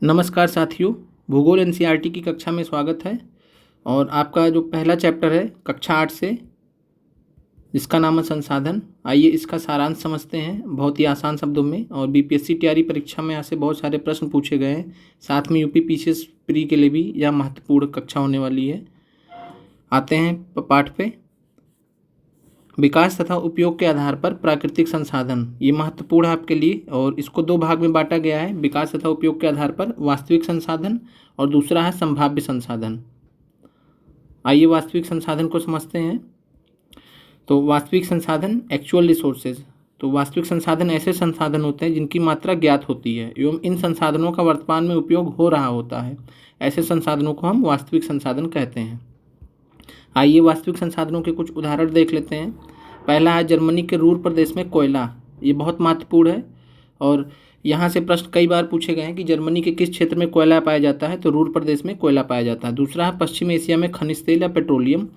नमस्कार साथियों, भूगोल एनसीईआरटी की कक्षा में स्वागत है। और आपका जो पहला चैप्टर है कक्षा 8 से, जिसका नाम है संसाधन। आइए इसका सारांश समझते हैं बहुत ही आसान शब्दों में। और बीपीएससी टीआरई परीक्षा में यहाँ से बहुत सारे प्रश्न पूछे गए हैं, साथ में यूपी पीसीएस प्री के लिए भी यह महत्वपूर्ण कक्षा होने वाली है। आते हैं पाठ पे। विकास तथा उपयोग के आधार पर प्राकृतिक संसाधन, ये महत्वपूर्ण है आपके लिए। और इसको दो भाग में बांटा गया है, विकास तथा उपयोग के आधार पर वास्तविक संसाधन और दूसरा है संभाव्य संसाधन। आइए वास्तविक संसाधन को समझते हैं। तो वास्तविक संसाधन एक्चुअल रिसोर्सेज, तो वास्तविक संसाधन ऐसे संसाधन होते हैं जिनकी मात्रा ज्ञात होती है एवं इन संसाधनों का वर्तमान में उपयोग हो रहा होता है। ऐसे संसाधनों को हम वास्तविक संसाधन कहते हैं। आइए वास्तविक संसाधनों के कुछ उदाहरण देख लेते हैं। पहला है जर्मनी के रूर प्रदेश में कोयला, ये बहुत महत्वपूर्ण है। और यहाँ से प्रश्न कई बार पूछे गए हैं कि जर्मनी के किस क्षेत्र में कोयला पाया जाता है, तो रूर प्रदेश में कोयला पाया जाता है। दूसरा है पश्चिम एशिया में खनिज तेल या पेट्रोलियम।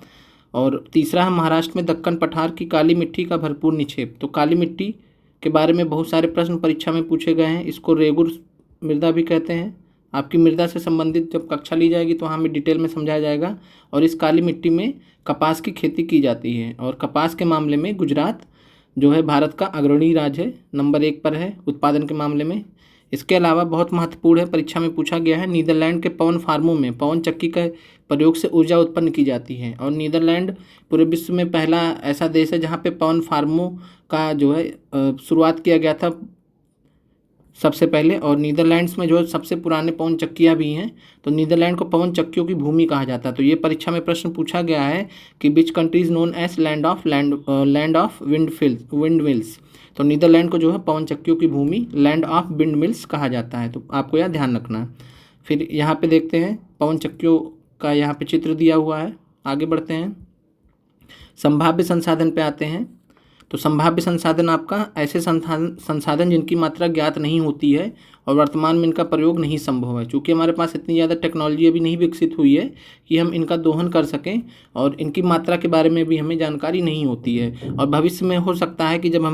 और तीसरा है महाराष्ट्र में दक्कन पठार की काली मिट्टी का भरपूर निक्षेप। तो काली मिट्टी के बारे में बहुत सारे प्रश्न परीक्षा में पूछे गए हैं। इसको रेगुर मृदा भी कहते हैं। आपकी मृदा से संबंधित जब कक्षा ली जाएगी तो हमें डिटेल में समझाया जाएगा। और इस काली मिट्टी में कपास की खेती की जाती है। और कपास के मामले में गुजरात जो है भारत का अग्रणी राज्य है, नंबर 1 पर है उत्पादन के मामले में। इसके अलावा बहुत महत्वपूर्ण है, परीक्षा में पूछा गया है, नीदरलैंड के पवन फार्मों में पवन चक्की के प्रयोग से ऊर्जा उत्पन्न की जाती है। और नीदरलैंड पूरे विश्व में पहला ऐसा देश है जहाँ पे पवन फार्मों का जो है शुरुआत किया गया था सबसे पहले। और नीदरलैंड्स में जो सबसे पुराने पवन चक्कियाँ भी हैं, तो नीदरलैंड को पवन चक्कियों की भूमि कहा जाता है। तो ये परीक्षा में प्रश्न पूछा गया है कि which country is known as land of windmills. तो नीदरलैंड को जो है पवन चक्कियों की भूमि लैंड ऑफ विंड मिल्स कहा जाता है। तो आपको यह ध्यान रखना है। फिर यहाँ पे देखते हैं पवन चक्कियों का यहाँ पे चित्र दिया हुआ है। आगे बढ़ते हैं, संभाव्य संसाधन पे आते हैं। तो संभाव्य संसाधन आपका ऐसे संसाधन जिनकी मात्रा ज्ञात नहीं होती है और वर्तमान में इनका प्रयोग नहीं संभव है। चूँकि हमारे पास इतनी ज़्यादा टेक्नोलॉजी अभी नहीं विकसित हुई है कि हम इनका दोहन कर सकें, और इनकी मात्रा के बारे में भी हमें जानकारी नहीं होती है। और भविष्य में हो सकता है कि जब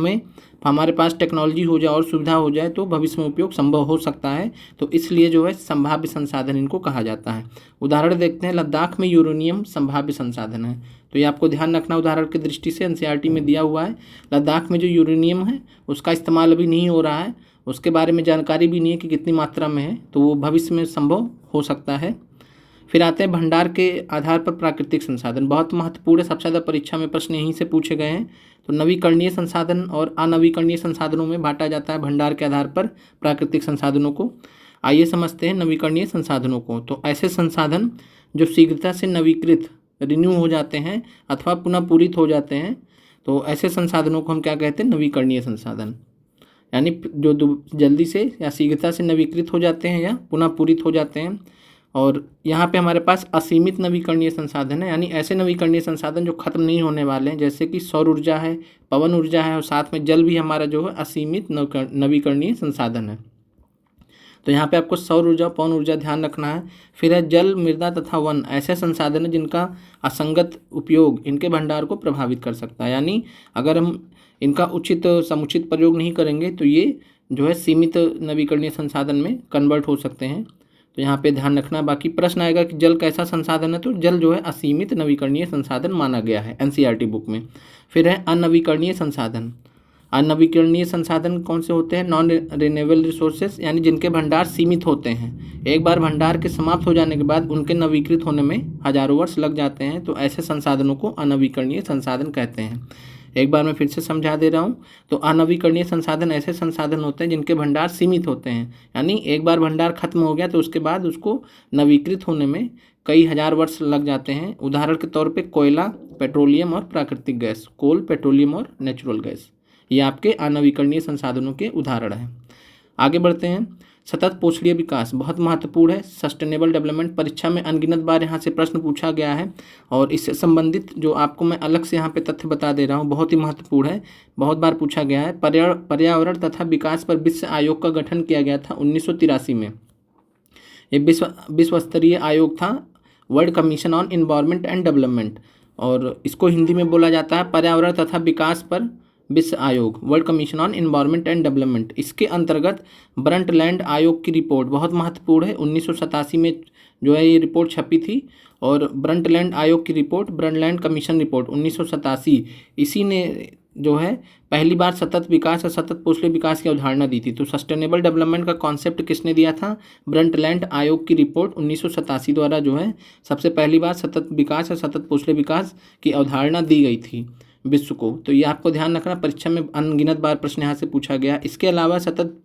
हमारे पास टेक्नोलॉजी हो जाए और सुविधा हो जाए तो भविष्य में उपयोग संभव हो सकता है। तो इसलिए जो है संभाव्य संसाधन इनको कहा जाता है। उदाहरण देखते हैं, लद्दाख में यूरेनियम संभाव्य संसाधन है। तो ये आपको ध्यान रखना उदाहरण की दृष्टि से, एनसीईआरटी में दिया हुआ है। लद्दाख में जो यूरेनियम है उसका इस्तेमाल अभी नहीं हो रहा है, उसके बारे में जानकारी भी नहीं है कि कितनी मात्रा में है, तो वो भविष्य में संभव हो सकता है। फिर आते हैं भंडार के आधार पर प्राकृतिक संसाधन, बहुत महत्वपूर्ण है, सबसे ज़्यादा परीक्षा में प्रश्न यहीं से पूछे गए हैं। तो नवीकरणीय संसाधन और अनवीकरणीय संसाधनों में बांटा जाता है भंडार के आधार पर प्राकृतिक संसाधनों को। आइए समझते हैं नवीकरणीय संसाधनों को। तो ऐसे संसाधन जो शीघ्रता से नवीकृत रिन्यू हो जाते हैं अथवा पुनः पूरित हो जाते हैं, तो ऐसे संसाधनों को हम क्या कहते हैं, नवीकरणीय संसाधन। यानी जो जल्दी से या शीघ्रता से नवीकृत हो जाते हैं या पुनः पूरित हो जाते हैं। और यहाँ पे हमारे पास असीमित नवीकरणीय संसाधन है, यानी ऐसे नवीकरणीय संसाधन जो खत्म नहीं होने वाले हैं, जैसे कि सौर ऊर्जा है, पवन ऊर्जा है, और साथ में जल भी हमारा जो है असीमित नवीकरणीय संसाधन है। तो यहाँ पे आपको सौर ऊर्जा, पवन ऊर्जा ध्यान रखना है। फिर है जल, मृदा तथा वन, ऐसे संसाधन हैं जिनका असंगत उपयोग इनके भंडार को प्रभावित कर सकता है। यानी अगर हम इनका उचित समुचित प्रयोग नहीं करेंगे तो ये जो है सीमित नवीकरणीय संसाधन में कन्वर्ट हो सकते हैं। तो यहाँ पे ध्यान रखना। बाकी प्रश्न आएगा कि जल कैसा संसाधन है, तो जल जो है असीमित नवीकरणीय संसाधन माना गया है एनसीईआरटी बुक में। फिर है अनवीकरणीय संसाधन। अनवीकरणीय संसाधन कौन से होते हैं, नॉन रिन्यूएबल रिसोर्सेज, यानी जिनके भंडार सीमित होते हैं। एक बार भंडार के समाप्त हो जाने के बाद उनके नवीकृत होने में हजारों वर्ष लग जाते हैं। तो ऐसे संसाधनों को अनवीकरणीय संसाधन कहते हैं। एक बार मैं फिर से समझा दे रहा हूँ। तो अनवीकरणीय संसाधन ऐसे संसाधन होते हैं जिनके भंडार सीमित होते हैं, यानी एक बार भंडार खत्म हो गया तो उसके बाद उसको नवीकृत होने में कई हजार वर्ष लग जाते हैं। उदाहरण के तौर पे कोयला, पेट्रोलियम और प्राकृतिक गैस, कोल, पेट्रोलियम और नेचुरल गैस, ये आपके अनवीकरणीय संसाधनों के उदाहरण हैं। आगे बढ़ते हैं, सतत पोषणीय विकास बहुत महत्वपूर्ण है, सस्टेनेबल डेवलपमेंट। परीक्षा में अनगिनत बार यहाँ से प्रश्न पूछा गया है और इससे संबंधित जो आपको मैं अलग से यहाँ पे तथ्य बता दे रहा हूँ, बहुत ही महत्वपूर्ण है, बहुत बार पूछा गया है। पर्यावरण तथा विकास पर विश्व आयोग का गठन किया गया था 1983 में। ये विश्व स्तरीय आयोग था, world commission on environment and development, और इसको हिंदी में बोला जाता है पर्यावरण तथा विकास पर विश्व आयोग, world commission on environment and development, इसके अंतर्गत ब्रंटलैंड आयोग की रिपोर्ट बहुत महत्वपूर्ण है। 1987 में जो है ये रिपोर्ट छपी थी। और ब्रंटलैंड आयोग की रिपोर्ट, ब्रंटलैंड कमीशन रिपोर्ट 1987, इसी ने जो है पहली बार सतत विकास और सतत पोषले विकास की अवधारणा दी थी। तो सस्टेनेबल डेवलपमेंट का कॉन्सेप्ट किसने दिया था? ब्रंटलैंड आयोग की रिपोर्ट 1987 द्वारा जो है सबसे पहली बार सतत विकास और सतत पोषले विकास की अवधारणा दी गई थी विश्व को। तो ये आपको ध्यान रखना, परीक्षा में अनगिनत बार प्रश्न यहाँ से पूछा गया। इसके अलावा सतत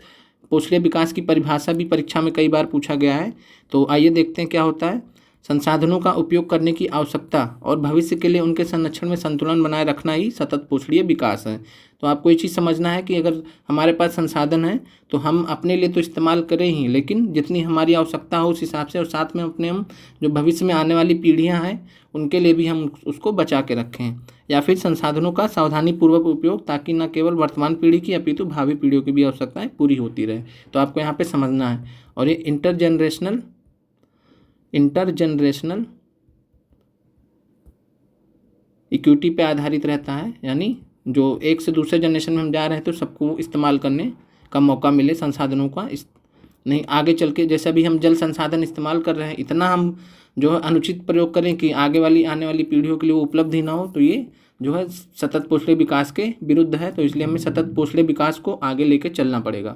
पोषले विकास की परिभाषा भी परीक्षा में कई बार पूछा गया है। तो आइए देखते हैं क्या होता है। संसाधनों का उपयोग करने की आवश्यकता और भविष्य के लिए उनके संरक्षण में संतुलन बनाए रखना ही सतत पोषणीय विकास है। तो आपको ये चीज़ समझना है कि अगर हमारे पास संसाधन है तो हम अपने लिए तो इस्तेमाल करें ही, लेकिन जितनी हमारी आवश्यकता हो उस हिसाब से, और साथ में अपने हम जो भविष्य में आने वाली पीढ़ियां हैं उनके लिए भी हम उसको बचा के रखें। या फिर संसाधनों का सावधानीपूर्वक उपयोग, ताकि न केवल वर्तमान पीढ़ी की अपितु भावी पीढ़ियों की भी आवश्यकताएं पूरी होती रहे। तो आपको यहाँ पर समझना है। और ये इंटरजनरेशनल इक्विटी पे आधारित रहता है, यानी जो एक से दूसरे जनरेशन में हम जा रहे हैं तो सबको इस्तेमाल करने का मौका मिले संसाधनों का, नहीं आगे चल के जैसे अभी हम जल संसाधन इस्तेमाल कर रहे हैं, इतना हम जो है अनुचित प्रयोग करें कि आने वाली पीढ़ियों के लिए वो उपलब्ध ही ना हो, तो ये जो है सतत पोषले विकास के विरुद्ध है। तो इसलिए हमें सतत पोषले विकास को आगे लेके चलना पड़ेगा।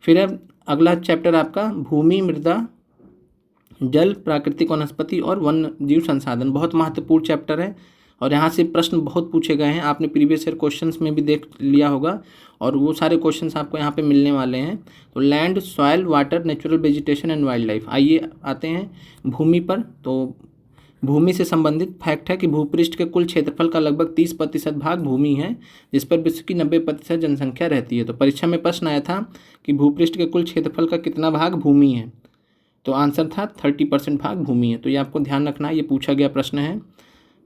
फिर है अगला चैप्टर आपका भूमि, मृदा, जल, प्राकृतिक वनस्पति और वन जीव संसाधन। बहुत महत्वपूर्ण चैप्टर है और यहाँ से प्रश्न बहुत पूछे गए हैं। आपने प्रीवियस ईयर क्वेश्चंस में भी देख लिया होगा और वो सारे क्वेश्चंस आपको यहाँ पे मिलने वाले हैं। तो land, soil, water, natural vegetation and wild life. आइए आते हैं भूमि पर। तो भूमि से संबंधित फैक्ट है कि भूपृष्ठ के कुल क्षेत्रफल का लगभग 30% भाग भूमि है, जिस पर विश्व की 90% जनसंख्या रहती है। तो परीक्षा में प्रश्न आया था कि भूपृष्ठ के कुल क्षेत्रफल का कितना भाग भूमि है, तो आंसर था 30% भाग भूमि है। तो ये आपको ध्यान रखना है, ये पूछा गया प्रश्न है।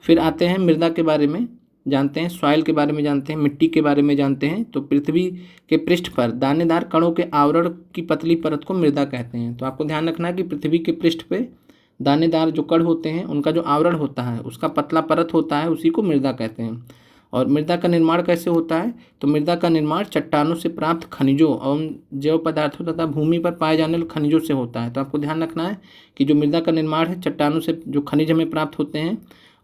फिर आते हैं मृदा के बारे में जानते हैं, सॉइल के बारे में जानते हैं, मिट्टी के बारे में जानते हैं। तो पृथ्वी के पृष्ठ पर दानेदार कणों के आवरण की पतली परत को मृदा कहते हैं। तो आपको ध्यान रखना है कि पृथ्वी के पृष्ठ पे दानेदार जो कण होते हैं उनका जो आवरण होता है, उसका पतला परत होता है, उसी को मृदा कहते हैं। और मृदा का निर्माण कैसे होता है? तो मृदा का निर्माण चट्टानों से प्राप्त खनिजों एवं जैव पदार्थों तथा भूमि पर पाए जाने वाले खनिजों से होता है। तो आपको ध्यान रखना है कि जो मृदा का निर्माण है चट्टानों से जो खनिज हमें प्राप्त होते हैं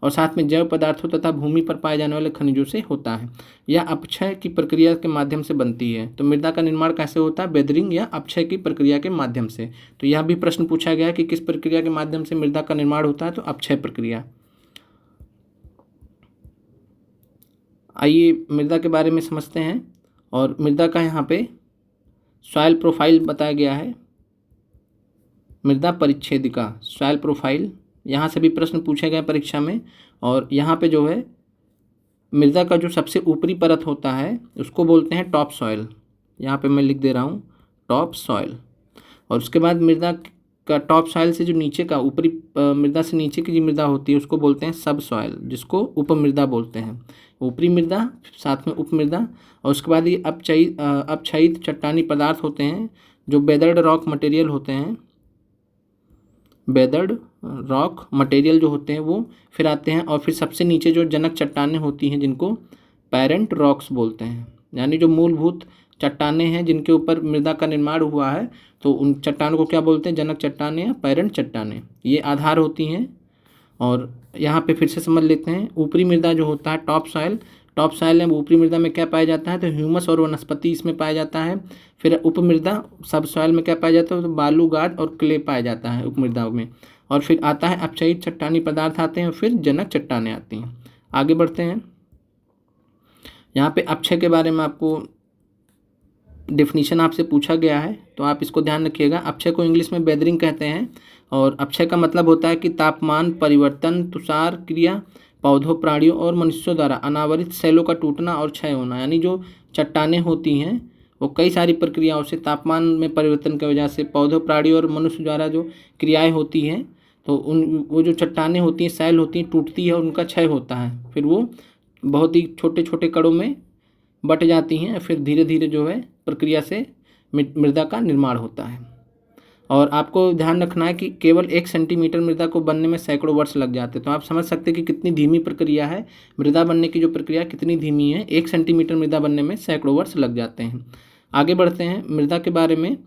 और साथ में जैव पदार्थों तथा भूमि पर पाए जाने वाले खनिजों से होता है। यह अपक्षय की प्रक्रिया के माध्यम से बनती है। तो मृदा का निर्माण कैसे होता है? वेदरिंग या अपक्षय की प्रक्रिया के माध्यम से। तो यह भी प्रश्न पूछा गया कि किस प्रक्रिया के माध्यम से मृदा का निर्माण होता है? तो अपक्षय प्रक्रिया। आइए मृदा के बारे में समझते हैं। और मृदा का यहाँ पे सॉइल प्रोफाइल बताया गया है, मृदा परिच्छेदिका, सॉइल प्रोफाइल। यहाँ से भी प्रश्न पूछे गए परीक्षा में। और यहाँ पे जो है मृदा का जो सबसे ऊपरी परत होता है उसको बोलते हैं टॉप सॉइल। यहाँ पे मैं लिख दे रहा हूँ टॉप सॉइल। और उसके बाद मृदा का टॉप सॉइल से जो नीचे का ऊपरी मृदा से नीचे की जो मृदा होती है उसको बोलते हैं सब सॉइल, जिसको उपमृदा बोलते हैं। ऊपरी मृदा, साथ में उपमृदा। और उसके बाद ये अपक्षयित चट्टानी पदार्थ होते हैं जो वेदर्ड रॉक मटेरियल होते हैं, वेदर्ड रॉक मटेरियल जो होते हैं वो फिर आते हैं। और फिर सबसे नीचे जो जनक चट्टानें होती हैं जिनको पैरेंट रॉक्स बोलते हैं, यानी जो मूलभूत चट्टानें हैं जिनके ऊपर मृदा का निर्माण हुआ है, तो उन चट्टानों को क्या बोलते हैं? जनक चट्टानें या पैरेंट चट्टानें। ये आधार होती हैं। और यहाँ पे फिर से समझ लेते हैं, ऊपरी मृदा जो होता है टॉप सॉइल में ऊपरी मृदा में क्या पाया जाता है? तो ह्यूमस और वनस्पति इसमें पाया जाता है। फिर उपमृदा सब सॉइल में क्या पाया जाता है? तो बालू, गाद और क्ले पाया जाता है उपमृदा में। और फिर आता है अपक्षयित चट्टानी पदार्थ आते हैं, फिर जनक चट्टानें आती हैं। आगे बढ़ते हैं। यहाँ पे अपक्षय के बारे में आपको डेफिनीशन आपसे पूछा गया है, तो आप इसको ध्यान रखिएगा। अपक्षय को इंग्लिश में वेदरिंग कहते हैं। और अपक्षय का मतलब होता है कि तापमान परिवर्तन, तुषार क्रिया, पौधों, प्राणियों और मनुष्यों द्वारा अनावरित सेलों का टूटना और क्षय होना। यानी जो चट्टानें होती हैं वो कई सारी प्रक्रियाओं से, तापमान में परिवर्तन की वजह से, पौधों, प्राणियों और मनुष्य द्वारा जो क्रियाएं होती हैं, तो वो जो चट्टानें होती हैं, सेल होती हैं, टूटती है और उनका क्षय होता है। फिर वो बहुत ही छोटे छोटे कणों में बट जाती हैं। फिर धीरे धीरे जो है प्रक्रिया से मृदा का निर्माण होता है। और आपको ध्यान रखना है कि केवल 1 सेंटीमीटर मृदा को बनने में सैकड़ों वर्ष लग जाते हैं। तो आप समझ सकते हैं कि कितनी धीमी प्रक्रिया है, मृदा बनने की जो प्रक्रिया कितनी धीमी है। 1 सेंटीमीटर मृदा बनने में सैकड़ों वर्ष लग जाते हैं। आगे बढ़ते हैं, मृदा के बारे में,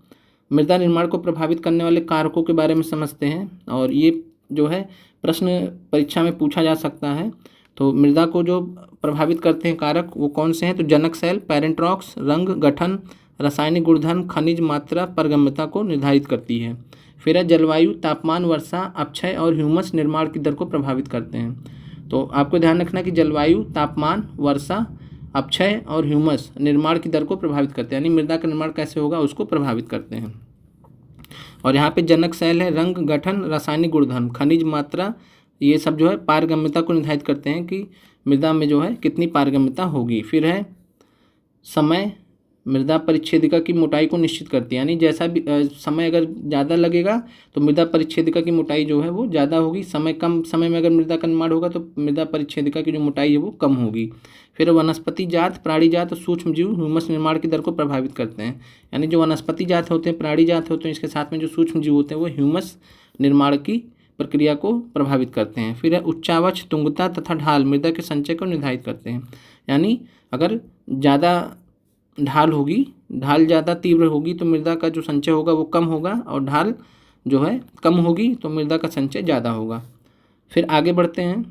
मृदा निर्माण को प्रभावित करने वाले कारकों के बारे में समझते हैं। और ये जो है प्रश्न परीक्षा में पूछा जा सकता है। तो मृदा को जो प्रभावित करते हैं कारक वो कौन से हैं? तो जनक सेल, पेरेंट रॉक्स, रंग, गठन, रासायनिक गुणधर्म, खनिज मात्रा, पारगम्यता को निर्धारित करती है। फिर है जलवायु, तापमान, वर्षा, अपक्षय और ह्यूमस निर्माण की दर को प्रभावित करते हैं। तो आपको ध्यान रखना कि जलवायु, तापमान, वर्षा, अपक्षय और ह्यूमस निर्माण की दर को प्रभावित करते हैं, यानी मृदा का निर्माण कैसे होगा उसको प्रभावित करते हैं। और यहाँ पे जनक सेल है, रंग, गठन, रासायनिक गुणधर्म, खनिज मात्रा, ये सब जो है पारगम्यता को निर्धारित करते हैं कि मृदा में जो है कितनी पारगम्यता होगी। फिर है समय, मृदा परिच्छेदिका की मोटाई को निश्चित करती है, यानी जैसा भी समय अगर ज़्यादा लगेगा तो मृदा परिच्छेदिका की मोटाई जो है वो ज़्यादा होगी। समय कम समय में अगर मृदा का निर्माण होगा तो मृदा परिच्छेदिका की जो मोटाई है वो कम होगी। फिर वनस्पति जात, प्राणी जात, सूक्ष्म जीव ह्यूमस निर्माण की दर को प्रभावित करते हैं, यानी जो वनस्पति जात होते हैं, प्राणी जात होते हैं, इसके साथ में जो सूक्ष्म जीव होते हैं वो ह्यूमस निर्माण की प्रक्रिया को प्रभावित करते हैं। फिर है उच्चावच, तुंगता तथा ढाल मृदा के संचय को निर्धारित करते हैं, यानी अगर ज़्यादा ढाल होगी, ढाल ज़्यादा तीव्र होगी तो मृदा का जो संचय होगा वो कम होगा, और ढाल जो है कम होगी तो मृदा का संचय ज़्यादा होगा। फिर आगे बढ़ते हैं,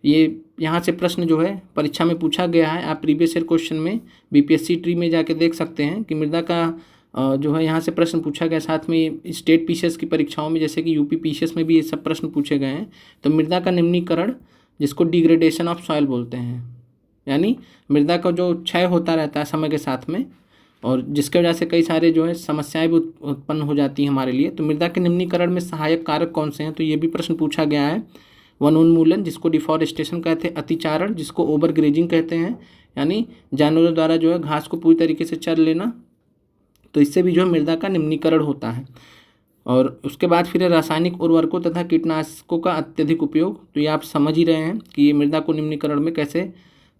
ये यहाँ से प्रश्न जो है परीक्षा में पूछा गया है। आप प्रीवियस ईयर क्वेश्चन में बीपीएससी ट्री में जाके देख सकते हैं कि मृदा का जो है यहाँ से प्रश्न पूछा गया। साथ में स्टेट पीसीएस की परीक्षाओं में जैसे कि यूपी पीसीएस में भी ये सब प्रश्न पूछे गए हैं। तो मृदा का निम्नीकरण, जिसको डिग्रेडेशन ऑफ सॉइल बोलते हैं, यानी मृदा का जो क्षय होता रहता है समय के साथ में, और जिसके वजह से कई सारे जो है समस्याएं भी उत्पन्न हो जाती हैं हमारे लिए। तो मृदा के निम्नीकरण में सहायक कारक कौन से हैं? तो ये भी प्रश्न पूछा गया है। वनोन्मूलन, जिसको डिफॉरेस्टेशन कहते हैं, अतिचारण, जिसको ओवर ग्रेजिंग कहते हैं, यानी जानवरों द्वारा जो है घास को पूरी तरीके से चर लेना, तो इससे भी जो है मृदा का निम्नीकरण होता है। और उसके बाद फिर रासायनिक उर्वरकों तथा कीटनाशकों का अत्यधिक उपयोग। तो ये आप समझ ही रहे हैं कि ये मृदा को निम्नीकरण में कैसे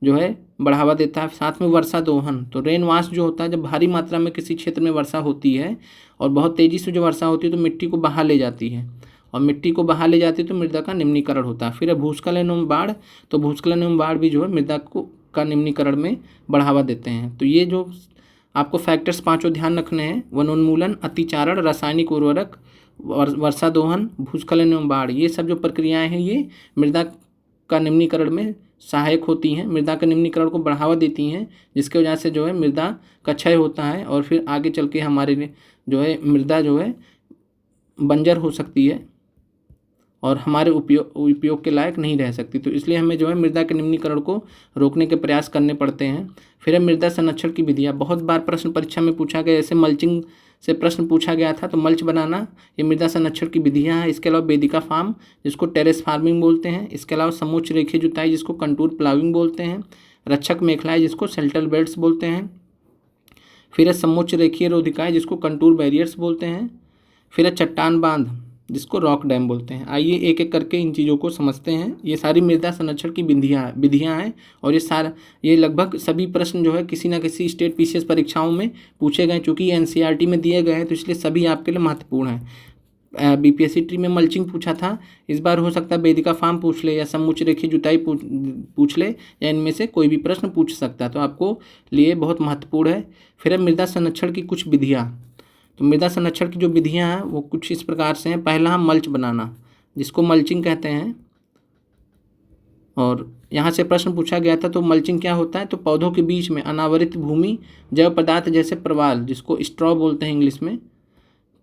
जो है बढ़ावा देता है। साथ में वर्षा दोहन, तो रेन वाश जो होता है, जब भारी मात्रा में किसी क्षेत्र में वर्षा होती है और बहुत तेज़ी से जो वर्षा होती है तो मिट्टी को बहा ले जाती है, और मिट्टी को बहा ले जाती है तो मृदा का निम्नीकरण होता है। फिर है भूस्खलन एवं बाढ़, तो भूस्खलन एवं बाढ़ भी जो है मृदा को का निम्नीकरण में बढ़ावा देते हैं। तो ये जो आपको फैक्टर्स पांचों ध्यान रखने हैं, वनोन्मूलन, अतिचारण, रासायनिक उर्वरक, वर्षा दोहन, भूस्खलन एवं बाढ़, ये सब जो प्रक्रियाएं हैं ये मृदा का निम्नीकरण में सहायक होती हैं, मृदा के निम्नीकरण को बढ़ावा देती हैं, जिसके वजह से जो है मृदा का क्षय होता है और फिर आगे चल के हमारे लिए जो है मृदा जो है बंजर हो सकती है और हमारे उपयोग के लायक नहीं रह सकती। तो इसलिए हमें जो है मृदा के निम्नीकरण को रोकने के प्रयास करने पड़ते हैं। फिर है मृदा संरक्षण की विधियाँ, बहुत बार प्रश्न परीक्षा में पूछा गया, जैसे मल्चिंग से प्रश्न पूछा गया था, तो मल्च बनाना ये मृदा संरक्षण की विधियाँ हैं। इसके अलावा वेदिका फार्म, जिसको टेरेस फार्मिंग बोलते हैं। इसके अलावा समोच्च रेखीय जुताई, जिसको कंटूर प्लाविंग बोलते हैं। रक्षक मेखलाएँ, जिसको शेल्टर बेल्ट्स बोलते हैं। फिर है समोच्च रेखीय रोधिकाएँ, जिसको कंटूर बैरियर्स बोलते हैं। फिर है चट्टान बांध, जिसको रॉक डैम बोलते हैं। आइए एक एक करके इन चीज़ों को समझते हैं। ये सारी मृदा संरक्षण की विधियाँ हैं और ये लगभग सभी प्रश्न जो है किसी न किसी स्टेट पीसीएस परीक्षाओं में पूछे गए। चूँकि एनसीईआरटी में दिए गए हैं तो इसलिए सभी आपके लिए महत्वपूर्ण हैं। बीपीएससी ट्री में मल्चिंग पूछा था, इस बार हो सकता है वेदिका फार्म पूछ ले या समोच्च रेखीय जुताई पूछ ले, या इनमें से कोई भी प्रश्न पूछ सकता है, तो आपको लिए बहुत महत्वपूर्ण है। फिर है मृदा संरक्षण की कुछ विधियाँ। तो मृदा संरक्षण की जो विधियां हैं वो कुछ इस प्रकार से हैं। पहला, मल्च बनाना, जिसको मल्चिंग कहते हैं। और यहाँ से प्रश्न पूछा गया था, तो मल्चिंग क्या होता है? तो पौधों के बीच में अनावरित भूमि जैव पदार्थ जैसे प्रवाल, जिसको स्ट्रॉ बोलते हैं इंग्लिश में,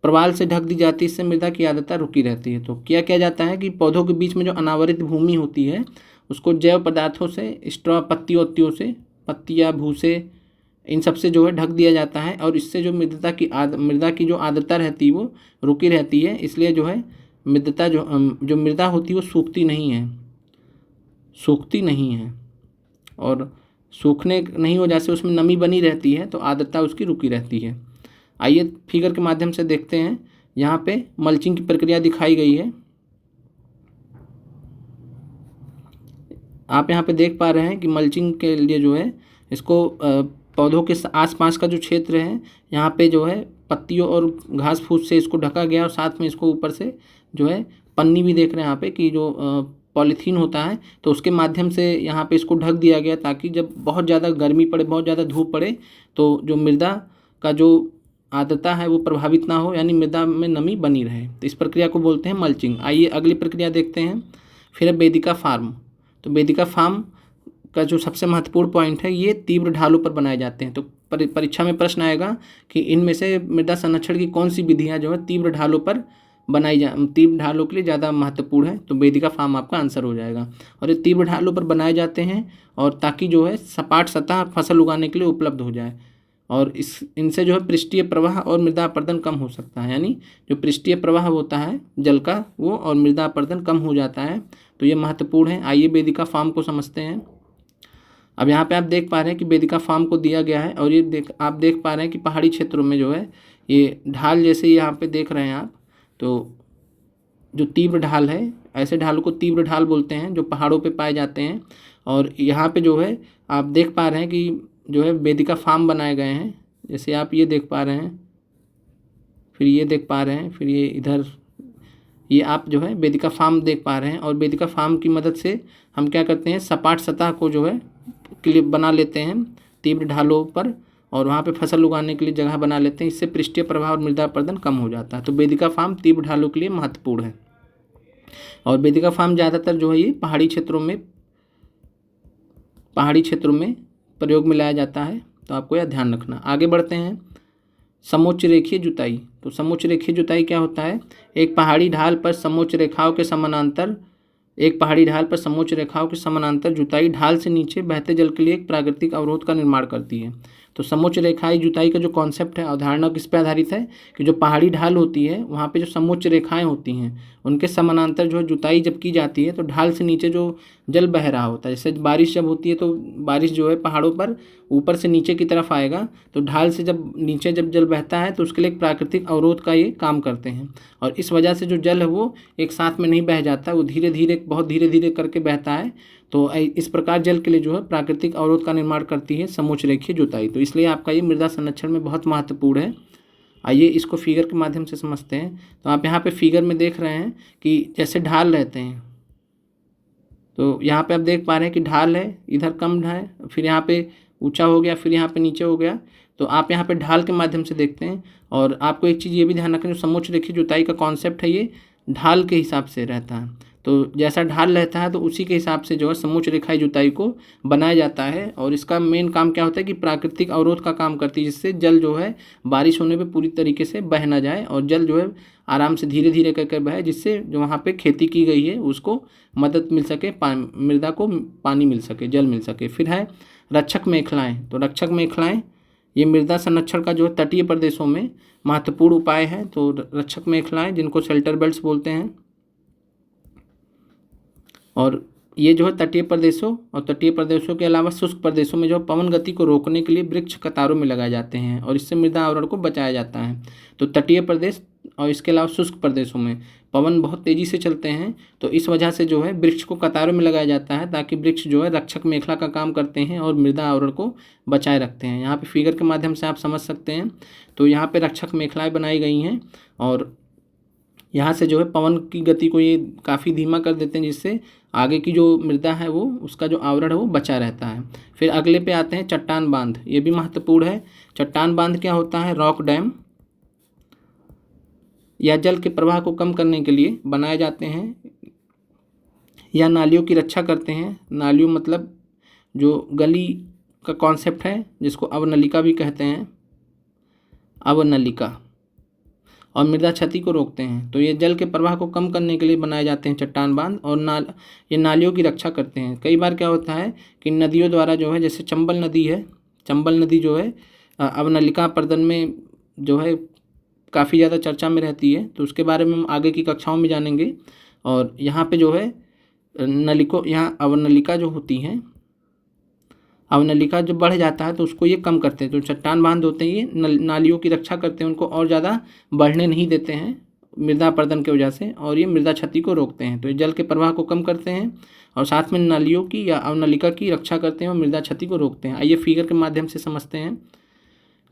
प्रवाल से ढक दी जाती है, इससे मृदा की आर्द्रता रुकी रहती है। तो क्या किया जाता है कि पौधों के बीच में जो अनावरित भूमि होती है उसको जैव पदार्थों से, स्ट्रॉ, पत्तियों से, पत्तियाँ, भूसे, इन सब से जो है ढक दिया जाता है, और इससे जो मृदा की जो आर्द्रता रहती है वो रुकी रहती है। इसलिए जो है मृदा जो मृदा होती है वो सूखती नहीं है, और सूखने नहीं हो जैसे उसमें नमी बनी रहती है तो आर्द्रता उसकी रुकी रहती है। आइए फिगर के माध्यम से देखते हैं। यहाँ पे मल्चिंग की प्रक्रिया दिखाई गई है। आप यहाँ पे देख पा रहे हैं कि मल्चिंग के लिए जो है इसको पौधों के आसपास का जो क्षेत्र है यहाँ पे जो है पत्तियों और घास फूस से इसको ढका गया और साथ में इसको ऊपर से जो है पन्नी भी देख रहे हैं यहाँ पे कि जो पॉलीथीन होता है तो उसके माध्यम से यहाँ पे इसको ढक दिया गया ताकि जब बहुत ज़्यादा गर्मी पड़े, बहुत ज़्यादा धूप पड़े तो जो मृदा का जो आर्द्रता है वो प्रभावित ना हो, यानी मृदा में नमी बनी रहे। तो इस प्रक्रिया को बोलते हैं मल्चिंग। आइए अगली प्रक्रिया देखते हैं। फिर है वेदिका फार्म। तो वेदिका फार्म का जो सबसे महत्वपूर्ण पॉइंट है, ये तीव्र ढालों पर बनाए जाते हैं। तो परीक्षा में प्रश्न आएगा कि इनमें से मृदा संरक्षण की कौन सी विधियाँ जो है तीव्र ढालों पर तीव्र ढालों के लिए ज़्यादा महत्वपूर्ण है, तो वेदिका फार्म आपका आंसर हो जाएगा। और ये तीव्र ढालों पर बनाए जाते हैं और ताकि जो है सपाट सतह फसल उगाने के लिए उपलब्ध हो जाए और इनसे जो है पृष्ठीय प्रवाह और मृदा अपरदन कम हो सकता है, यानी जो पृष्ठीय प्रवाह होता है जल का वो और मृदा अपरदन कम हो जाता है। तो ये महत्वपूर्ण है। आइए वेदिका फार्म को समझते हैं। अब यहाँ पे आप देख पा रहे हैं कि वेदिका फार्म को दिया गया है और ये आप देख पा रहे हैं कि पहाड़ी क्षेत्रों में जो है ये ढाल जैसे यहाँ पे देख रहे हैं आप, तो जो तीव्र ढाल है, ऐसे ढालों को तीव्र ढाल बोलते हैं जो पहाड़ों पे पाए जाते हैं। और यहाँ पे जो है आप देख पा रहे हैं कि जो है वेदिका फार्म बनाए गए हैं, जैसे आप ये देख पा रहे हैं, फिर ये देख पा रहे हैं, फिर ये इधर ये आप जो है वेदिका फार्म देख पा रहे हैं। और वेदिका फार्म की मदद से हम क्या करते हैं, सपाट सतह को जो है क्लिप बना लेते हैं तीव्र ढालों पर और वहाँ पे फसल उगाने के लिए जगह बना लेते हैं। इससे पृष्ठीय प्रवाह और मृदा अपरदन कम हो जाता है। तो वेदिका फार्म तीव्र ढालों के लिए महत्वपूर्ण है। और वेदिका फार्म ज़्यादातर जो है ये पहाड़ी क्षेत्रों में प्रयोग में लाया जाता है, तो आपको यह ध्यान रखना। आगे बढ़ते हैं। समोच्च रेखीय जुताई। तो समोच्च रेखीय जुताई क्या होता है, एक पहाड़ी ढाल पर समोच्च रेखाओं के समानांतर जुताई ढाल से नीचे बहते जल के लिए एक प्राकृतिक अवरोध का निर्माण करती है। तो समोच्च रेखाई जुताई का जो कॉन्सेप्ट है, अवधारणा किस पे आधारित है कि जो पहाड़ी ढाल होती है वहाँ पे जो समोच्च रेखाएं होती हैं उनके समानांतर जो है जुताई जब की जाती है तो ढाल से नीचे जो जल बह रहा होता है, जैसे बारिश जब होती है तो बारिश जो है पहाड़ों पर ऊपर से नीचे की तरफ आएगा, तो ढाल से जब नीचे जब जल बहता है तो उसके लिए एक प्राकृतिक अवरोध का ये काम करते हैं। और इस वजह से जो जल है वो एक साथ में नहीं बह जाता, वो बहुत धीरे धीरे करके बहता है। तो इस प्रकार जल के लिए जो है प्राकृतिक अवरोध का निर्माण करती है समोच्च रेखीय जुताई। तो इसलिए आपका ये मृदा संरक्षण में बहुत महत्वपूर्ण है। आइए इसको फिगर के माध्यम से समझते हैं। तो आप यहाँ पे फिगर में देख रहे हैं कि जैसे ढाल रहते हैं, तो यहाँ पे आप देख पा रहे हैं कि ढाल है, इधर कम है, फिर यहाँ पे ऊंचा हो गया, फिर यहाँ पे नीचे हो गया। तो आप यहाँ पे ढाल के माध्यम से देखते हैं। और आपको एक चीज़ ये भी ध्यान रखना, जो समोच्च रेखीय जुताई का कॉन्सेप्ट है ये ढाल के हिसाब से रहता है। तो जैसा ढाल रहता है तो उसी के हिसाब से जो है समोच्च रेखाई जुताई को बनाया जाता है। और इसका मेन काम क्या होता है कि प्राकृतिक अवरोध का काम करती है, जिससे जल जो है बारिश होने पे पूरी तरीके से बह ना जाए और जल जो है आराम से धीरे धीरे करके बहे, जिससे जो वहाँ पे खेती की गई है उसको मदद मिल सके, मृदा को पानी मिल सके, जल मिल सके। फिर है रक्षक मेखलाएँ। तो रक्षक मेखलाएँ ये मृदा संरक्षण का जो है तटीय प्रदेशों में महत्वपूर्ण उपाय है। तो रक्षक मेखलाएँ जिनको शेल्टर बेल्ट्स बोलते हैं, और ये जो है तटीय प्रदेशों के अलावा शुष्क प्रदेशों में जो पवन गति को रोकने के लिए वृक्ष कतारों में लगाए जाते हैं और इससे मृदा आवरण को बचाया जाता है। तो तटीय प्रदेश और इसके अलावा शुष्क प्रदेशों में पवन बहुत तेज़ी से चलते हैं, तो इस वजह से जो है वृक्ष को कतारों में लगाया जाता है ताकि वृक्ष जो है रक्षक मेखला का काम करते हैं और मृदा आवरण को बचाए रखते हैं। यहाँ पे फिगर के माध्यम से आप समझ सकते हैं। तो यहाँ पे रक्षक मेखलाएँ बनाई गई हैं और यहाँ से जो है पवन की गति को ये काफ़ी धीमा कर देते हैं, जिससे आगे की जो मृदा है वो उसका जो आवरण है वो बचा रहता है। फिर अगले पे आते हैं चट्टान बांध। ये भी महत्वपूर्ण है। चट्टान बांध क्या होता है, रॉक डैम या जल के प्रवाह को कम करने के लिए बनाए जाते हैं या नालियों की रक्षा करते हैं। नालियों मतलब जो गली का कॉन्सेप्ट है जिसको अवनलिका भी कहते हैं, अवनलिका, और मृदा क्षति को रोकते हैं। तो ये जल के प्रवाह को कम करने के लिए बनाए जाते हैं चट्टान बांध। और ये नालियों की रक्षा करते हैं। कई बार क्या होता है कि नदियों द्वारा जो है, जैसे चंबल नदी है, चंबल नदी जो है अवनलिका प्रदन में जो है काफ़ी ज़्यादा चर्चा में रहती है, तो उसके बारे में हम आगे की कक्षाओं में जानेंगे। और यहाँ पे जो है यहाँ अवनलिका जो होती हैं, अवनलिका जब बढ़ जाता है तो उसको ये कम करते हैं। तो चट्टान बांध होते हैं ये नालियों की रक्षा करते हैं, उनको और ज़्यादा बढ़ने नहीं देते हैं मृदा अपर्दन की वजह से, और ये मृदा क्षति को रोकते हैं। तो ये जल के प्रवाह को कम करते हैं और साथ में नालियों की या अवनलिका की रक्षा करते हैं और मृदा क्षति को रोकते हैं। आइए फिगर के माध्यम से समझते हैं।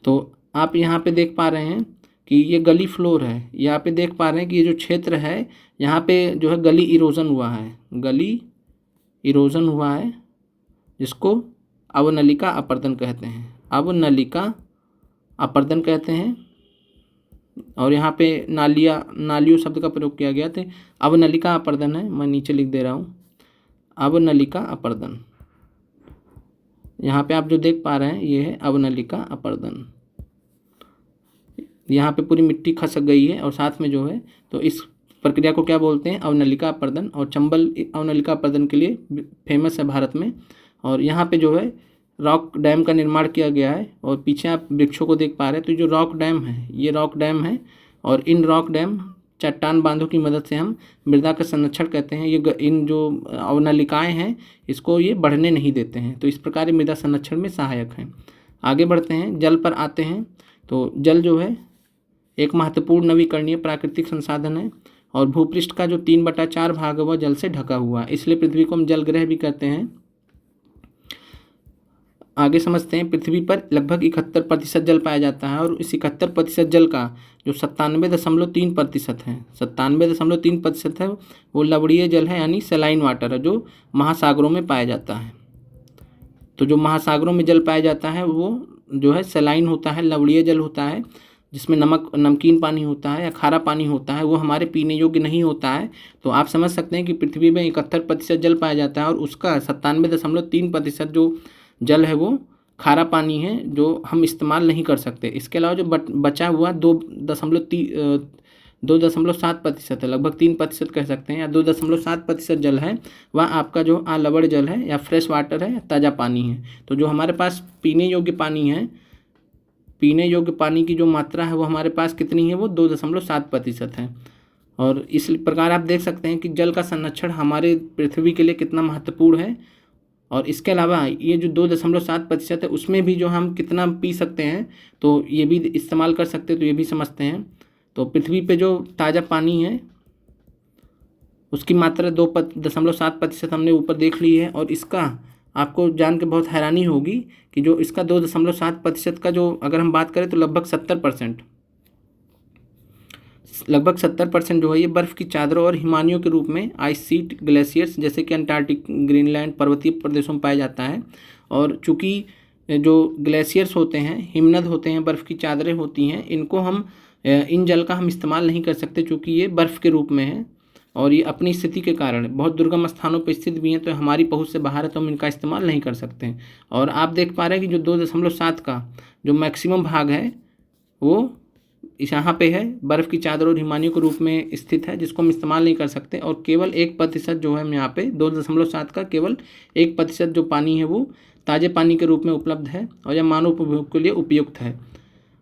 तो आप यहाँ पे देख पा रहे हैं कि ये गली फ्लोर है। यहाँ पे देख पा रहे हैं कि ये जो क्षेत्र है यहाँ पे जो है गली इरोजन हुआ है, गली इरोजन हुआ है, जिसको अवनलिका अपर्दन कहते हैं, अवनलिका अपर्दन कहते हैं। और यहाँ पे नालियों शब्द का प्रयोग किया गया, तो अवनलिका अपर्दन है, मैं नीचे लिख दे रहा हूँ, अवनलिका अपर्दन। यहाँ पे आप जो देख पा रहे हैं ये है अवनलिका अपर्दन। यहाँ पे पूरी मिट्टी खसक गई है और साथ में जो है, तो इस प्रक्रिया को क्या बोलते हैं, अवनलिका अपर्दन। और चंबल अवनलिका अपर्दन के लिए फेमस है भारत में। और यहाँ पे जो है रॉक डैम का निर्माण किया गया है और पीछे आप वृक्षों को देख पा रहे हैं। तो जो रॉक डैम है ये रॉक डैम है और इन रॉक डैम चट्टान बांधों की मदद से हम मृदा का संरक्षण कहते हैं। ये इन जो अवनलिकाएँ हैं इसको ये बढ़ने नहीं देते हैं, तो इस प्रकार ये मृदा संरक्षण में सहायक हैं। आगे बढ़ते हैं, जल पर आते हैं। तो जल जो है एक महत्वपूर्ण नवीकरणीय प्राकृतिक संसाधन है और भूपृष्ठ का जो 3/4 भाग है वह जल से ढका हुआ है, इसलिए पृथ्वी को हम जल ग्रह भी कहते हैं। आगे समझते हैं, पृथ्वी पर लगभग 71% जल पाया जाता है और इस 71% जल का जो 97.3% है, 97.3% है वो लवणीय जल है, यानी सलाइन वाटर है, जो महासागरों में पाया जाता है। तो जो महासागरों में जल पाया जाता है वो जो है सलाइन होता है, लवणीय जल होता है, जिसमें नमकीन पानी होता है या खारा पानी होता है, वो हमारे पीने योग्य नहीं होता है। तो आप समझ सकते हैं कि पृथ्वी में 71% जल पाया जाता है और उसका 97.3% जो जल है वो खारा पानी है, जो हम इस्तेमाल नहीं कर सकते। इसके अलावा जो बचा हुआ 2.7% है, लगभग 3% कह सकते हैं, या 2.7% जल है, वह आपका जो लवण जल है या फ्रेश वाटर है, ताज़ा पानी है। तो जो हमारे पास पीने योग्य पानी है, पीने योग्य पानी की जो मात्रा है वो हमारे पास कितनी है, वो 2.7% है। और इस प्रकार आप देख सकते हैं कि जल का संरक्षण हमारे पृथ्वी के लिए कितना महत्वपूर्ण है। और इसके अलावा ये जो 2.7% है उसमें भी जो हम कितना पी सकते हैं, तो ये भी इस्तेमाल कर सकते हैं, तो ये भी समझते हैं। तो पृथ्वी पे जो ताज़ा पानी है उसकी मात्रा 2.7% हमने ऊपर देख ली है। और इसका आपको जान के बहुत हैरानी होगी कि जो इसका 2.7% का जो अगर हम बात करें तो लगभग 70% जो है ये बर्फ़ की चादरों और हिमानियों के रूप में आइस सीट ग्लेशियर्स जैसे कि अंटार्कटिक, ग्रीनलैंड पर्वतीय प्रदेशों में पाया जाता है। और चूँकि जो ग्लेशियर्स होते हैं, हिमनद होते हैं, बर्फ़ की चादरें होती हैं, इनको हम इन जल का हम इस्तेमाल नहीं कर सकते चूँकि ये बर्फ़ के रूप में है और ये अपनी स्थिति के कारण बहुत दुर्गम स्थानों पर स्थित भी हैं, तो हमारी पहुंच से बाहर है, तो हम इनका इस्तेमाल नहीं कर सकते हैं। और आप देख पा रहे हैं कि जो 2.7 का जो मैक्सिमम भाग है वो इस यहाँ पे है, बर्फ़ की चादर और हिमानियों के रूप में स्थित है, जिसको हम इस्तेमाल नहीं कर सकते। और केवल 1% जो है हम यहाँ पे 2.7 का केवल 1% जो पानी है वो ताज़े पानी के रूप में उपलब्ध है और यह मानव उपभोग के लिए उपयुक्त है।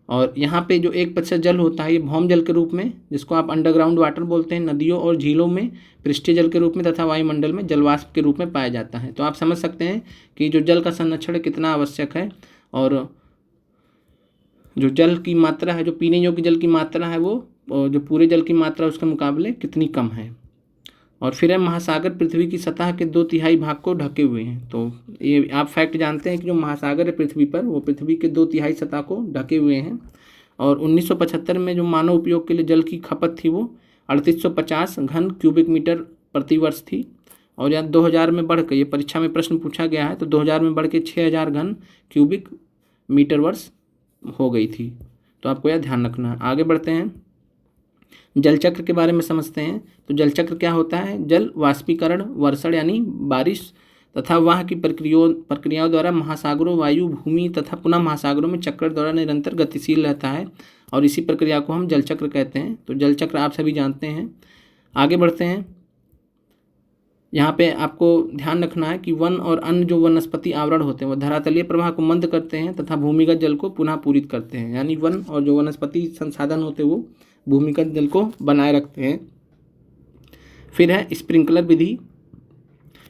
और यहाँ पे जो 1% जल होता है ये भौम जल के रूप में, जिसको आप अंडरग्राउंड वाटर बोलते हैं, नदियों और झीलों में पृष्ठीय जल के रूप में तथा वायुमंडल में जलवाष्प के रूप में पाया जाता है। तो आप समझ सकते हैं कि जो जल का संरक्षण कितना आवश्यक है और जो जल की मात्रा है, जो पीने योग्य जल की मात्रा है वो जो पूरे जल की मात्रा उसके मुकाबले कितनी कम है। और फिर है महासागर पृथ्वी की सतह के 2/3 भाग को ढके हुए हैं। तो ये आप फैक्ट जानते हैं कि जो महासागर है पृथ्वी पर वो पृथ्वी के 2/3 सतह को ढके हुए हैं। और 1975 में जो मानव उपयोग के लिए जल की खपत थी वो 3850 घन क्यूबिक मीटर प्रति वर्ष थी। और यहाँ 2000 में बढ़ के, ये परीक्षा में प्रश्न पूछा गया है, तो 2000 में बढ़ के 6000 घन क्यूबिक मीटर वर्ष हो गई थी। तो आपको यह ध्यान रखना है। आगे बढ़ते हैं, जल चक्र के बारे में समझते हैं। तो जल चक्र क्या होता है, जल वाष्पीकरण, वर्षण यानी बारिश तथा वहाँ की प्रक्रियाओं द्वारा महासागरों, वायु, भूमि तथा पुनः महासागरों में चक्र द्वारा निरंतर गतिशील रहता है और इसी प्रक्रिया को हम जल चक्र कहते हैं। तो जल चक्र आप सभी जानते हैं। आगे बढ़ते हैं, यहाँ पे आपको ध्यान रखना है कि वन और अन्य जो वनस्पति आवरण होते हैं वो धरातलीय प्रवाह को मंद करते हैं तथा भूमिगत जल को पुनः पूरित करते हैं, यानी वन और जो वनस्पति संसाधन होते हैं वो भूमिगत जल को बनाए रखते हैं। फिर है स्प्रिंकलर विधि।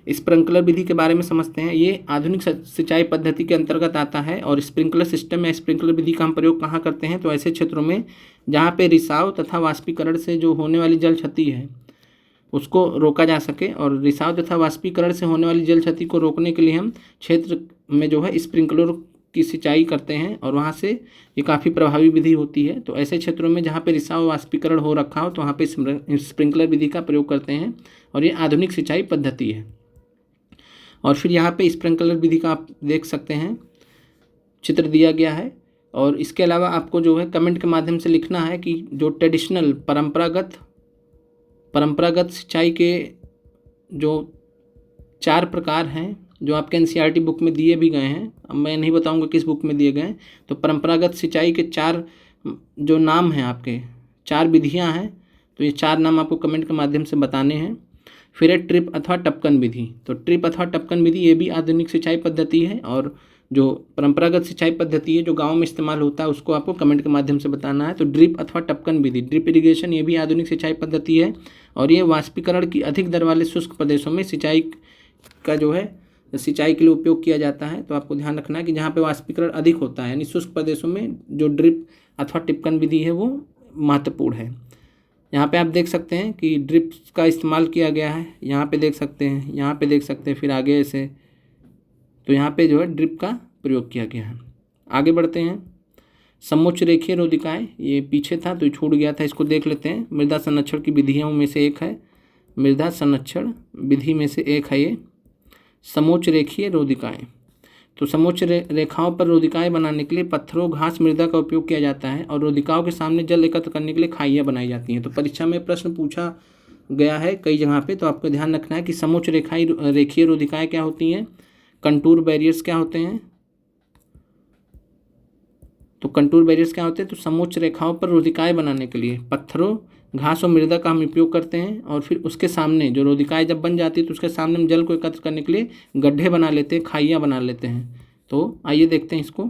स्प्रिंकलर विधि के बारे में समझते हैं। ये आधुनिक सिंचाई पद्धति के अंतर्गत आता है और स्प्रिंकलर सिस्टम या स्प्रिंकलर विधि का हम प्रयोग कहाँ करते हैं, तो ऐसे क्षेत्रों में जहाँ पे रिसाव तथा वाष्पीकरण से जो होने वाली जल क्षति है उसको रोका जा सके। और रिसाव तथा वाष्पीकरण से होने वाली जल क्षति को रोकने के लिए हम क्षेत्र में जो है स्प्रिंकलर की सिंचाई करते हैं और वहाँ से ये काफ़ी प्रभावी विधि होती है। तो ऐसे क्षेत्रों में जहाँ पे रिसाव वाष्पीकरण हो रखा हो तो वहाँ पे स्प्रिंकलर विधि का प्रयोग करते हैं और ये आधुनिक सिंचाई पद्धति है। और फिर यहाँ पे स्प्रिंकलर विधि का आप देख सकते हैं, चित्र दिया गया है। और इसके अलावा आपको जो है कमेंट के माध्यम से लिखना है कि जो ट्रेडिशनल परंपरागत सिंचाई के जो 4 प्रकार हैं जो आपके एनसीईआरटी बुक में दिए भी गए हैं, अब मैं नहीं बताऊंगा किस बुक में दिए गए हैं। तो परंपरागत सिंचाई के 4 जो नाम हैं, आपके 4 विधियां हैं, तो ये 4 नाम आपको कमेंट के माध्यम से बताने हैं। फिर है ट्रिप अथवा टपकन विधि। तो ट्रिप अथवा टपकन विधि ये भी आधुनिक सिंचाई पद्धति है और जो परंपरागत सिंचाई पद्धति है जो गाँव में इस्तेमाल होता है उसको आपको कमेंट के माध्यम से बताना है। तो ड्रिप अथवा टपकन विधि, ड्रिप इरिगेशन, ये भी आधुनिक सिंचाई पद्धति है और ये वाष्पीकरण की अधिक दर वाले शुष्क प्रदेशों में सिंचाई का जो है सिंचाई के लिए उपयोग किया जाता है। तो आपको ध्यान रखना है कि जहाँ पे वाष्पीकरण अधिक होता है यानी शुष्क प्रदेशों में जो ड्रिप अथवा टपकन विधि है वो महत्वपूर्ण है। यहाँ पे आप देख सकते हैं कि ड्रिप का इस्तेमाल किया गया है, यहाँ पे देख सकते हैं, यहाँ पे देख सकते हैं, फिर आगे ऐसे, तो यहाँ पे जो है ड्रिप का प्रयोग किया गया है। आगे बढ़ते हैं। समोच्च रेखीय रोधिकाएँ, ये पीछे था तो छूट गया था, इसको देख लेते हैं। मृदा संरक्षण की विधियों में से एक है, मृदा संरक्षण विधि में से एक है ये समोच्च रेखीय रोधिकाएँ। तो समोच्च रेखाओं पर रोधिकाएँ बनाने के लिए पत्थरों, घास, मृदा का उपयोग किया जाता है और रोधिकाओं के सामने जल एकत्र करने के लिए खाइयाँ बनाई जाती हैं। तो परीक्षा में प्रश्न पूछा गया है कई जगह पे, तो आपको ध्यान रखना है कि समोच्च रेखीय रोधिकाएँ क्या होती हैं, कंटूर बैरियर्स क्या होते हैं। तो कंटूर बैरियर्स क्या होते हैं, तो समोच्च रेखाओं पर रोधिकाएँ बनाने के लिए पत्थरों, घास और मृदा का हम उपयोग करते हैं और फिर उसके सामने जो रोधिकाएँ जब बन जाती है तो उसके सामने हम जल को एकत्र करने के लिए गड्ढे बना लेते हैं, खाइयाँ बना लेते हैं। तो आइए देखते हैं इसको।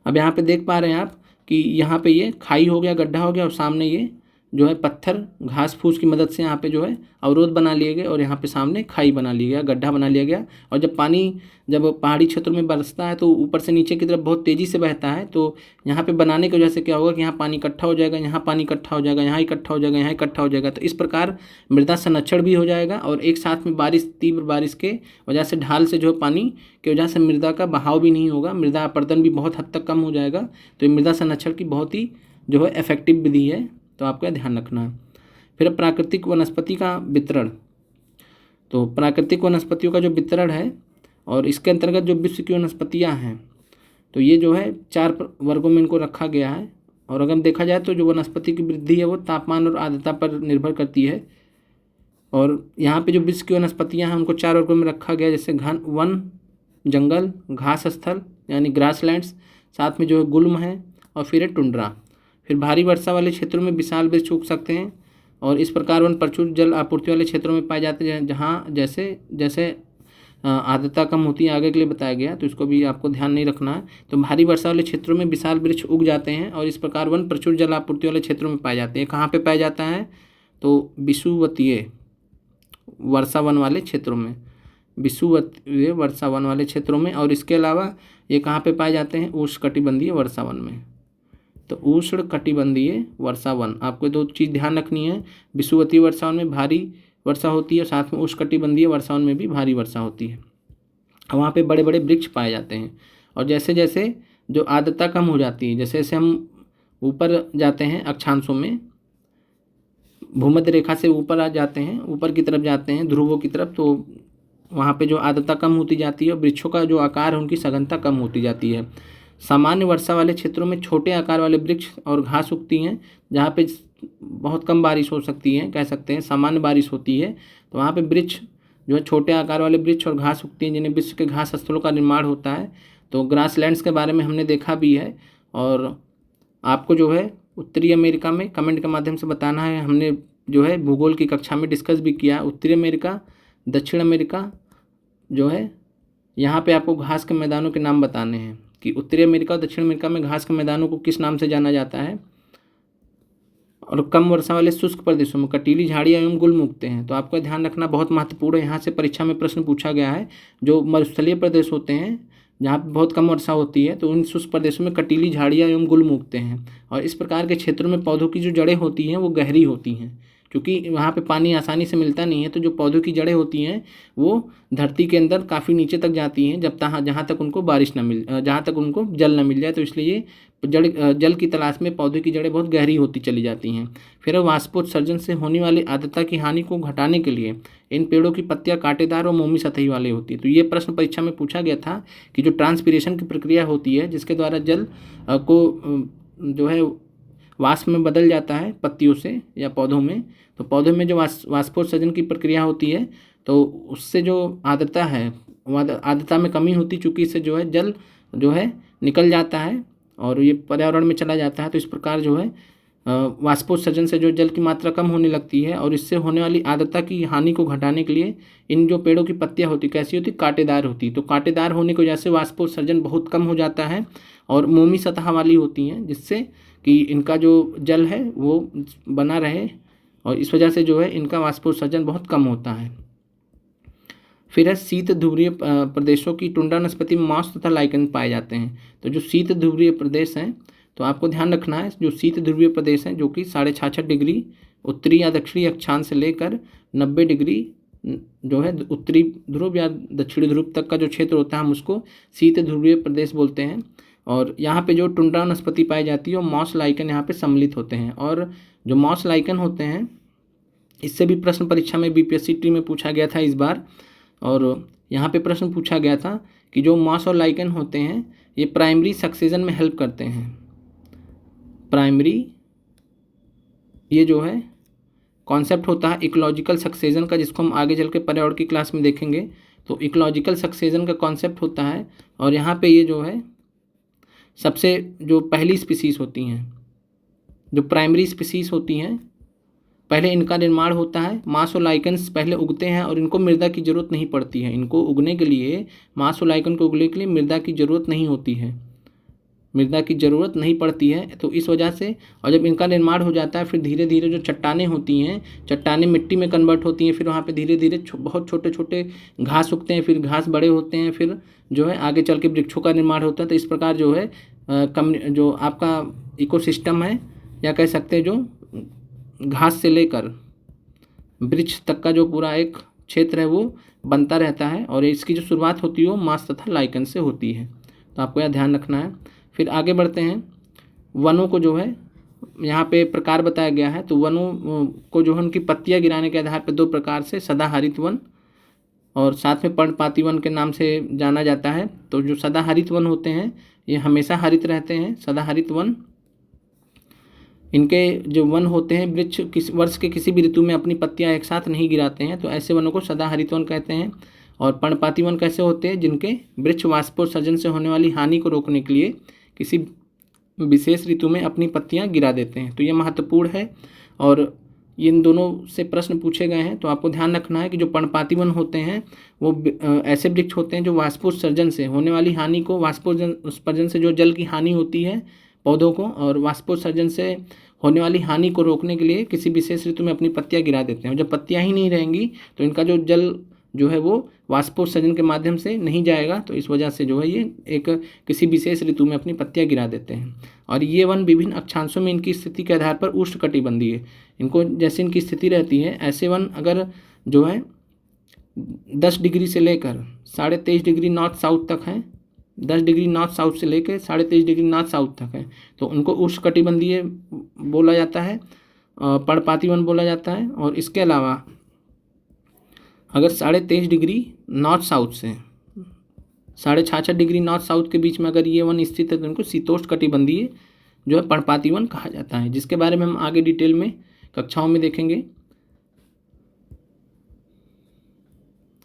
अब यहाँ पे देख पा रहे हैं आप कि यहाँ पे ये खाई हो गया, गड्ढा हो गया और सामने ये जो है पत्थर, घास फूस की मदद से यहाँ पे जो है अवरोध बना लिए गए और यहाँ पे सामने खाई बना लिया गया, गड्ढा बना लिया गया। और जब पानी जब पहाड़ी क्षेत्रों में बरसता है तो ऊपर से नीचे की तरफ बहुत तेज़ी से बहता है, तो यहाँ पे बनाने की वजह से क्या होगा कि यहाँ पानी इकट्ठा हो जाएगा, यहाँ पानी इकट्ठा हो जाएगा, यहाँ इकट्ठा हो जाएगा, यहाँ इकट्ठा हो जाएगा। तो इस प्रकार मृदा संरक्षण भी हो जाएगा और एक साथ में बारिश, तीव्र बारिश के वजह से ढाल से जो पानी की वजह से मृदा का बहाव भी नहीं होगा, मृदा अपरदन भी बहुत हद तक कम हो जाएगा। तो ये मृदा संरक्षण की बहुत ही जो है इफेक्टिव विधि है, तो आपका ध्यान रखना है। फिर प्राकृतिक वनस्पति का वितरण। तो प्राकृतिक वनस्पतियों का जो वितरण है और इसके अंतर्गत जो विश्व की वनस्पतियाँ हैं तो ये जो है 4 वर्गों में इनको रखा गया है। और अगर देखा जाए तो जो वनस्पति की वृद्धि है वो तापमान और आर्द्रता पर निर्भर करती है। और यहाँ पे जो विश्व की वनस्पतियाँ हैं उनको 4 वर्गों में रखा गया, जैसे घन वन, जंगल, घास स्थल यानी ग्रासलैंड्स, साथ में जो है गुल्म है और फिर है टुंड्रा। फिर भारी वर्षा वाले क्षेत्रों में विशाल वृक्ष उग सकते हैं और इस प्रकार वन प्रचुर जल आपूर्ति वाले क्षेत्रों में पाए जाते हैं जहाँ जैसे जैसे आर्द्रता कम होती है, आगे के लिए बताया गया, तो इसको भी आपको ध्यान नहीं रखना है। तो भारी वर्षा वाले क्षेत्रों में विशाल वृक्ष उग जाते हैं और इस प्रकार वन प्रचुर जल आपूर्ति वाले क्षेत्रों में पाए जाते हैं। कहाँ पे पाया जाता है, तो विषुवतीय वर्षा वन वाले क्षेत्रों में, विषुवतीय वर्षा वन वाले क्षेत्रों में। और इसके अलावा ये कहाँ पे पाए जाते हैं, उष्णकटिबंधीय वर्षा वन में। तो उष्णकटिबंधीय वर्षा वन, आपको 2 चीज़ ध्यान रखनी है, विषुवतीय वर्षा वन में भारी वर्षा होती है, साथ में उष्णकटिबंधीय वर्षा वन में भी भारी वर्षा होती है। वहाँ पे बड़े बड़े वृक्ष पाए जाते हैं और जैसे जैसे जो आर्द्रता कम हो जाती है, जैसे जैसे हम ऊपर जाते हैं अक्षांशों में, भूमध्य रेखा से ऊपर आ जाते हैं, ऊपर की तरफ जाते हैं ध्रुवों की तरफ, तो वहाँ पे जो आर्द्रता कम होती जाती है और वृक्षों का जो आकार है उनकी सघनता कम होती जाती है। सामान्य वर्षा वाले क्षेत्रों में छोटे आकार वाले वृक्ष और घास उगती हैं, जहाँ पे बहुत कम बारिश हो सकती है, कह सकते हैं सामान्य बारिश होती है, तो वहाँ पे वृक्ष जो है छोटे आकार वाले वृक्ष और घास उगती हैं जिन्हें विश्व के घास स्थलों का निर्माण होता है। तो ग्रासलैंड्स के बारे में हमने देखा भी है और आपको जो है उत्तरी अमेरिका में कमेंट के माध्यम से बताना है। हमने जो है भूगोल की कक्षा में डिस्कस भी किया, उत्तरी अमेरिका, दक्षिण अमेरिका जो है, यहाँ पे आपको घास के मैदानों के नाम बताने हैं कि उत्तरी अमेरिका और दक्षिण अमेरिका में घास के मैदानों को किस नाम से जाना जाता है। और कम वर्षा वाले शुष्क प्रदेशों में कटीली झाड़ियाँ एवं गुल्म उगते हैं। तो आपको ध्यान रखना बहुत महत्वपूर्ण है, यहाँ से परीक्षा में प्रश्न पूछा गया है। जो मरुस्थलीय प्रदेश होते हैं जहाँ पे बहुत कम वर्षा होती है, तो उन शुष्क प्रदेशों में कटीली झाड़ियाँ एवं गुल्म उगते हैं। और इस प्रकार के क्षेत्रों में पौधों की जो जड़ें होती हैं वो गहरी होती हैं, क्योंकि वहाँ पे पानी आसानी से मिलता नहीं है। तो जो पौधों की जड़ें होती हैं वो धरती के अंदर काफ़ी नीचे तक जाती हैं, जहाँ तक उनको जहाँ तक उनको जल न मिल जाए। तो इसलिए जल की तलाश में पौधे की जड़ें बहुत गहरी होती चली जाती हैं। फिर वाष्पोत्सर्जन से होने वाली आर्द्रता की हानि को घटाने के लिए इन पेड़ों की पत्तियां कांटेदार और मोमी सतही वाली होती है। तो ये प्रश्न परीक्षा में पूछा गया था कि जो ट्रांसपीरेशन की प्रक्रिया होती है, जिसके द्वारा जल को जो है वाष्प में बदल जाता है पत्तियों से या पौधों में, तो पौधों में जो वाष्पोत्सर्जन की प्रक्रिया होती है तो उससे जो आर्द्रता है, आर्द्रता में कमी होती, चूँकि इससे जो है जल जो है निकल जाता है और ये पर्यावरण में चला जाता है। तो इस प्रकार जो है वाष्पोत्सर्जन से जो जल की मात्रा कम होने लगती है, और इससे होने वाली आर्द्रता की हानि को घटाने के लिए इन जो पेड़ों की पत्तियां होती कैसी होती, कांटेदार होती। तो कांटेदार होने की वजह से वाष्पोत्सर्जन बहुत कम हो जाता है और मोमी सतह वाली होती हैं, जिससे कि इनका जो जल है वो बना रहे, और इस वजह से जो है इनका वाष्पोत्सर्जन बहुत कम होता है। फिर है शीत ध्रुवीय प्रदेशों की टुंड्रा वनस्पति में मॉस तथा लाइकन पाए जाते हैं। तो जो शीत ध्रुवीय प्रदेश हैं, तो आपको ध्यान रखना है जो शीत ध्रुवीय प्रदेश हैं जो कि 66.5 डिग्री उत्तरी या दक्षिणी अक्षांश से लेकर 90 डिग्री जो है उत्तरी ध्रुव या दक्षिणी ध्रुव तक का जो क्षेत्र होता है हम उसको शीत ध्रुवीय प्रदेश बोलते हैं। और यहाँ पे जो टुंड्रा वनस्पति पाई जाती है और मॉस लाइकन यहाँ पे सम्मिलित होते हैं। और जो मॉस लाइकन होते हैं इससे भी प्रश्न परीक्षा में बीपीएससी टी में पूछा गया था इस बार। और यहाँ पे प्रश्न पूछा गया था कि जो मॉस और लाइकन होते हैं ये प्राइमरी सक्सेशन में हेल्प करते हैं। प्राइमरी ये जो है कॉन्सेप्ट होता है इकोलॉजिकल सक्सेशन का, जिसको हम आगे चल के पर्यावरण की क्लास में देखेंगे। तो इकोलॉजिकल सक्सेशन का कॉन्सेप्ट होता है, और यहाँ पे ये जो है सबसे जो पहली स्पीसीज़ होती हैं, जो प्राइमरी स्पीसीज़ होती हैं, पहले इनका निर्माण होता है। मास और लाइकन्स पहले उगते हैं और इनको मृदा की ज़रूरत नहीं पड़ती है। इनको उगने के लिए, मास और लाइकन को उगने के लिए मृदा की ज़रूरत नहीं होती है, मृदा की ज़रूरत नहीं पड़ती है। तो इस वजह से, और जब इनका निर्माण हो जाता है फिर धीरे धीरे जो चट्टानें होती हैं, चट्टानें मिट्टी में कन्वर्ट होती हैं, फिर वहाँ पे धीरे धीरे बहुत छोटे छोटे घास उगते हैं, फिर घास बड़े होते हैं, फिर जो है आगे चल के वृक्षों का निर्माण होता है। तो इस प्रकार जो है जो आपका इकोसिस्टम है, या कह सकते हैं जो घास से लेकर वृक्ष तक का जो पूरा एक क्षेत्र है वो बनता रहता है, और इसकी जो शुरुआत होती है वो मास तथा लाइकन से होती है। तो आपको यह ध्यान रखना है। फिर आगे बढ़ते हैं। वनों को जो है यहाँ पे प्रकार बताया गया है। तो वनों को जो है उनकी पत्तियाँ गिराने के आधार पर दो प्रकार से, सदाहरित वन और साथ में पर्णपाती वन के नाम से जाना जाता है। तो जो सदाहरित वन होते हैं ये हमेशा हरित रहते हैं। सदाहरित वन, इनके जो वन होते हैं वृक्ष वर्ष के किसी भी ऋतु में अपनी पत्तियां एक साथ नहीं गिराते हैं, तो ऐसे वनों को सदाहरित वन कहते हैं। और पर्णपाती वन कैसे होते हैं, जिनके वृक्ष वाष्पोत्सर्जन से होने वाली हानि को रोकने के लिए किसी विशेष ऋतु में अपनी पत्तियां गिरा देते हैं। तो ये महत्वपूर्ण है, और इन दोनों से प्रश्न पूछे गए हैं। तो आपको ध्यान रखना है कि जो पर्णपाती वन होते हैं वो ऐसे वृक्ष होते हैं जो वाष्पोत्सर्जन से होने वाली हानि को, वाष्पोत्सर्जन से जो जल की हानि होती है पौधों को, और वाष्पोत्सर्जन से होने वाली हानि को रोकने के लिए किसी विशेष ऋतु में अपनी पत्तियां गिरा देते हैं। जब पत्तियां ही नहीं रहेंगी तो इनका जो जल जो है वो वाष्पोत्सर्जन के माध्यम से नहीं जाएगा, तो इस वजह से जो है ये एक किसी विशेष ऋतु में अपनी पत्तियां गिरा देते हैं। और ये वन विभिन्न अक्षांशों में इनकी स्थिति के आधार पर उष्णकटिबंधीय, इनको जैसे इनकी स्थिति रहती है ऐसे वन अगर जो है 10 डिग्री से लेकर 23.5 डिग्री नॉर्थ साउथ तक हैं, 10 डिग्री नॉर्थ साउथ से लेकर 23.5 डिग्री नॉर्थ साउथ तक है, तो उनको उष्णकटिबंधीय बोला जाता है, पर्णपाती वन बोला जाता है। और इसके अलावा अगर 23.5 डिग्री नॉर्थ साउथ से 66.5 डिग्री नॉर्थ साउथ के बीच में अगर ये वन स्थित है तो उनको शीतोष्णकटिबंधीय जो है पर्णपाती वन कहा जाता है, जिसके बारे में हम आगे डिटेल में कक्षाओं में देखेंगे।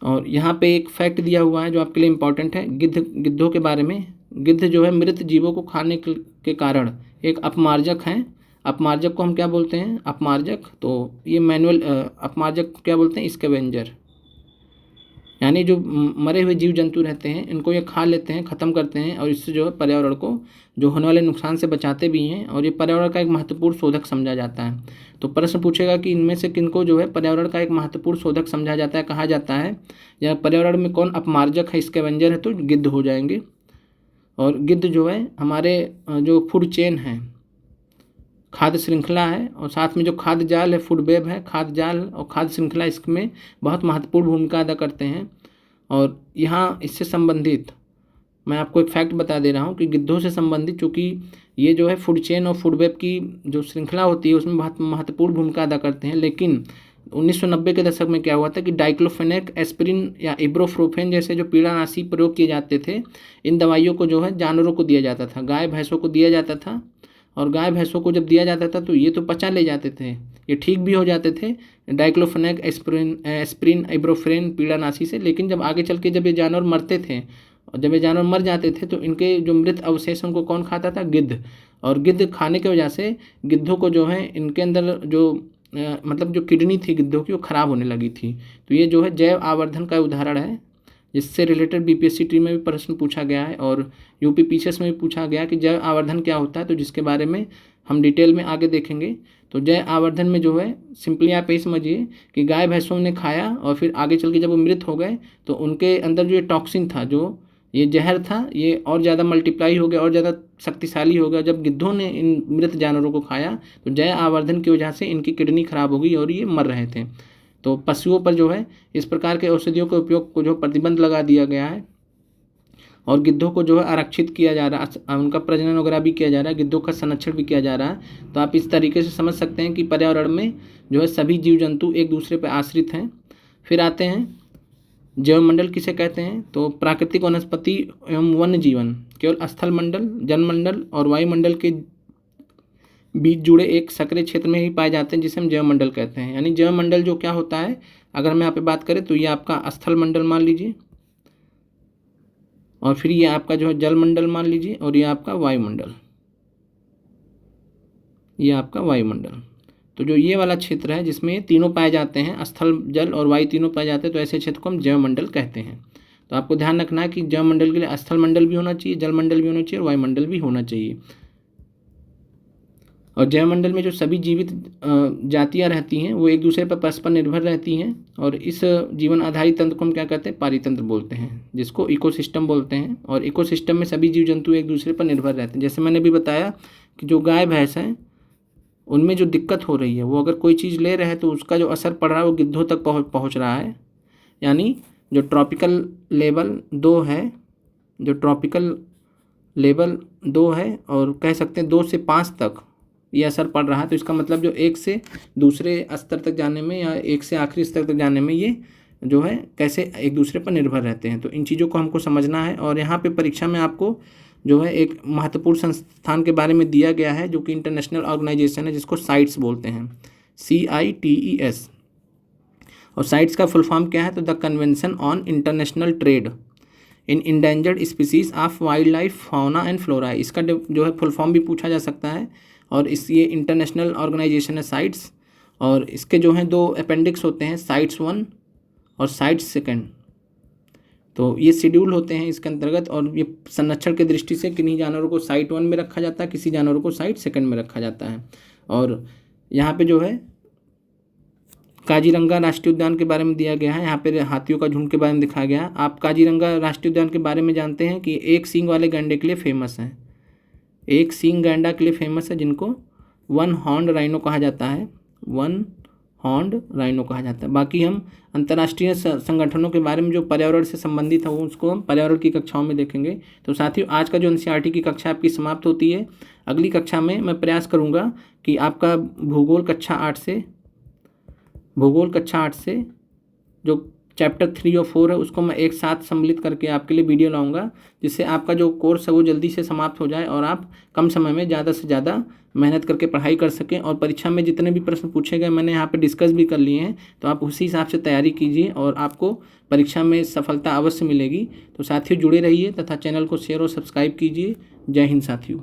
और यहाँ पे एक फैक्ट दिया हुआ है जो आपके लिए इम्पॉर्टेंट है गिद्धों के बारे में। गिद्ध जो है मृत जीवों को खाने के कारण एक अपमार्जक हैं। अपमार्जक को हम क्या बोलते हैं, अपमार्जक, तो ये मैनुअल अपमार्जक क्या बोलते हैं, स्कैवेंजर। यानी जो मरे हुए जीव जंतु रहते हैं इनको ये खा लेते हैं, ख़त्म करते हैं और इससे जो है पर्यावरण को जो होने वाले नुकसान से बचाते भी हैं और ये पर्यावरण का एक महत्वपूर्ण शोधक समझा जाता है। तो प्रश्न पूछेगा कि इनमें से किनको जो है पर्यावरण का एक महत्वपूर्ण शोधक समझा जाता है, कहा जाता है, या पर्यावरण में कौन अपमार्जक है, स्कैवेंजर है, तो गिद्ध हो जाएंगे। और गिद्ध जो है हमारे जो फूड चेन है, खाद्य श्रृंखला है, और साथ में जो खाद्य जाल है, फूड वेब है, खाद्य जाल और खाद्य श्रृंखला इसमें बहुत महत्वपूर्ण भूमिका अदा करते हैं। और यहाँ इससे संबंधित मैं आपको एक फैक्ट बता दे रहा हूँ कि गिद्धों से संबंधित, चूँकि ये जो है फूड चेन और फूड वेब की जो श्रृंखला होती है उसमें बहुत महत्वपूर्ण भूमिका अदा करते हैं। लेकिन 1990 के दशक में क्या हुआ था कि डाइक्लोफेनेक, एस्पिरिन या इब्रोफ्रोफेन जैसे जो पीड़ानाशी प्रयोग किए जाते थे, इन दवाइयों को जो है जानवरों को दिया जाता था, गाय भैंसों को दिया जाता था। और गाय भैंसों को जब दिया जाता था तो ये तो पचा ले जाते थे, ये ठीक भी हो जाते थे डाइक्लोफेनेक, एस्पिरिन, इब्रोफ्रेन पीड़ानाशी से। लेकिन जब आगे चल के जब ये जानवर मरते थे और जब ये जानवर मर जाते थे तो इनके जो मृत अवशेष उनको कौन खाता था? गिद्ध। और गिद्ध खाने की वजह से गिद्धों को जो है इनके अंदर जो मतलब जो किडनी थी गिद्धों की वो ख़राब होने लगी थी। तो ये जो है जैव आवर्धन का उदाहरण है, जिससे रिलेटेड बीपीएससी में भी प्रश्न पूछा गया है और यूपी पीसीएस में भी पूछा गया कि जैव आवर्धन क्या होता है, तो जिसके बारे में हम डिटेल में आगे देखेंगे। तो जैव आवर्धन में जो है सिंपली आप यही समझिए कि गाय भैंसों ने खाया और फिर आगे चल के जब वो मृत हो गए तो उनके अंदर जो ये टॉक्सिन था, जो ये जहर था, ये और ज़्यादा मल्टीप्लाई हो गया और ज़्यादा शक्तिशाली हो गया। जब गिद्धों ने इन मृत जानवरों को खाया तो जैव आवर्धन की वजह से इनकी किडनी खराब हो गई और ये मर रहे थे। तो पशुओं पर जो है इस प्रकार के औषधियों के उपयोग को जो प्रतिबंध लगा दिया गया है और गिद्धों को जो है आरक्षित किया जा रहा है, उनका प्रजनन वगैरह भी किया जा रहा है, गिद्धों का संरक्षण भी किया जा रहा है। तो आप इस तरीके से समझ सकते हैं कि पर्यावरण में जो है सभी जीव जंतु एक दूसरे पर आश्रित हैं। फिर आते हैं जैवमंडल किसे कहते हैं? तो प्राकृतिक वनस्पति एवं वन्य जीवन केवल स्थल मंडल, जलमंडल और वायुमंडल के बीच जुड़े एक सक्रिय क्षेत्र में ही पाए जाते हैं, जिसे हम जैवमंडल कहते हैं। यानी जैवमंडल जो क्या होता है, अगर हम यहाँ पे बात करें तो ये आपका स्थल मंडल मान लीजिए, और फिर ये आपका जो है जलमंडल मान लीजिए, और ये आपका वायुमंडल, ये आपका वायुमंडल। तो जो ये वाला क्षेत्र है जिसमें तीनों पाए जाते हैं, स्थल, जल और वायु तीनों पाए जाते हैं, तो ऐसे क्षेत्र को हम जैवमंडल कहते हैं। तो आपको ध्यान रखना है कि जैवमंडल के लिए स्थल मंडल भी होना चाहिए, जलमंडल भी होना चाहिए और वायुमंडल भी होना चाहिए। और जैवमंडल में जो सभी जीवित जातियां रहती हैं वो एक दूसरे पर परस्पर निर्भर रहती हैं, और इस जीवन आधारित तंत्र को हम क्या कहते हैं? पारितंत्र बोलते हैं, जिसको इकोसिस्टम बोलते हैं। और इकोसिस्टम में सभी जीव जंतु एक दूसरे पर निर्भर रहते हैं। जैसे मैंने भी बताया कि जो गाय भैंस हैं उनमें जो दिक्कत हो रही है, वो अगर कोई चीज़ ले रहे हैं तो उसका जो असर पड़ रहा है वो गिद्धों तक पहुँच रहा है। यानी जो ट्रॉपिकल लेवल 2 है, जो ट्रॉपिकल लेवल 2 है, और कह सकते हैं 2 से 5 तक ये असर पड़ रहा है। तो इसका मतलब जो एक से दूसरे स्तर तक जाने में या एक से आखिरी स्तर तक जाने में ये जो है कैसे एक दूसरे पर निर्भर रहते हैं। तो इन चीज़ों को हमको समझना है। और यहाँ पे परीक्षा में आपको जो है एक महत्वपूर्ण संस्थान के बारे में दिया गया है, जो कि इंटरनेशनल ऑर्गेनाइजेशन है, जिसको साइट्स बोलते हैं, CITES। और साइट्स का फुल फॉर्म क्या है? तो the convention on international trade in endangered species of wild life, fauna and flora. इसका जो है फुल फॉर्म भी पूछा जा सकता है। और ये इंटरनेशनल ऑर्गेनाइजेशन है साइट्स, और इसके जो हैं 2 अपेंडिक्स होते हैं, साइट्स 1 और साइट्स 2। तो ये शेड्यूल होते हैं इसके अंतर्गत, और ये संरक्षण की दृष्टि से किन्हीं जानवरों को साइट 1 में रखा जाता है, किसी जानवरों को साइट 2 में रखा जाता है। और यहाँ पे जो है काजीरंगा राष्ट्रीय उद्यान के बारे में दिया गया है, यहाँ पे हाथियों का झुंड के बारे में दिखाया गया है। आप काजीरंगा राष्ट्रीय उद्यान के बारे में जानते हैं कि एक सींग वाले गैंडे के लिए फेमस है, एक सींग गैंडा के लिए फेमस है, जिनको 1 हॉर्न्ड राइनो कहा जाता है, 1 हॉर्न्ड राइनो कहा जाता है। बाकी हम अंतर्राष्ट्रीय संगठनों के बारे में जो पर्यावरण से संबंधित है वो उसको हम पर्यावरण की कक्षाओं में देखेंगे। तो साथियों, आज का जो NCERT की कक्षा आपकी समाप्त होती है। अगली कक्षा में मैं प्रयास करूँगा कि आपका भूगोल कक्षा 8 से जो चैप्टर 3 और 4 है उसको मैं एक साथ सम्मिलित करके आपके लिए वीडियो लाऊंगा, जिससे आपका जो कोर्स है वो जल्दी से समाप्त हो जाए और आप कम समय में ज़्यादा से ज़्यादा मेहनत करके पढ़ाई कर सकें। और परीक्षा में जितने भी प्रश्न पूछे गए मैंने यहाँ पे डिस्कस भी कर लिए हैं, तो आप उसी हिसाब से तैयारी कीजिए और आपको परीक्षा में सफलता अवश्य मिलेगी। तो साथियों, जुड़े रहिए तथा चैनल को शेयर और सब्सक्राइब कीजिए। जय हिंद साथियों।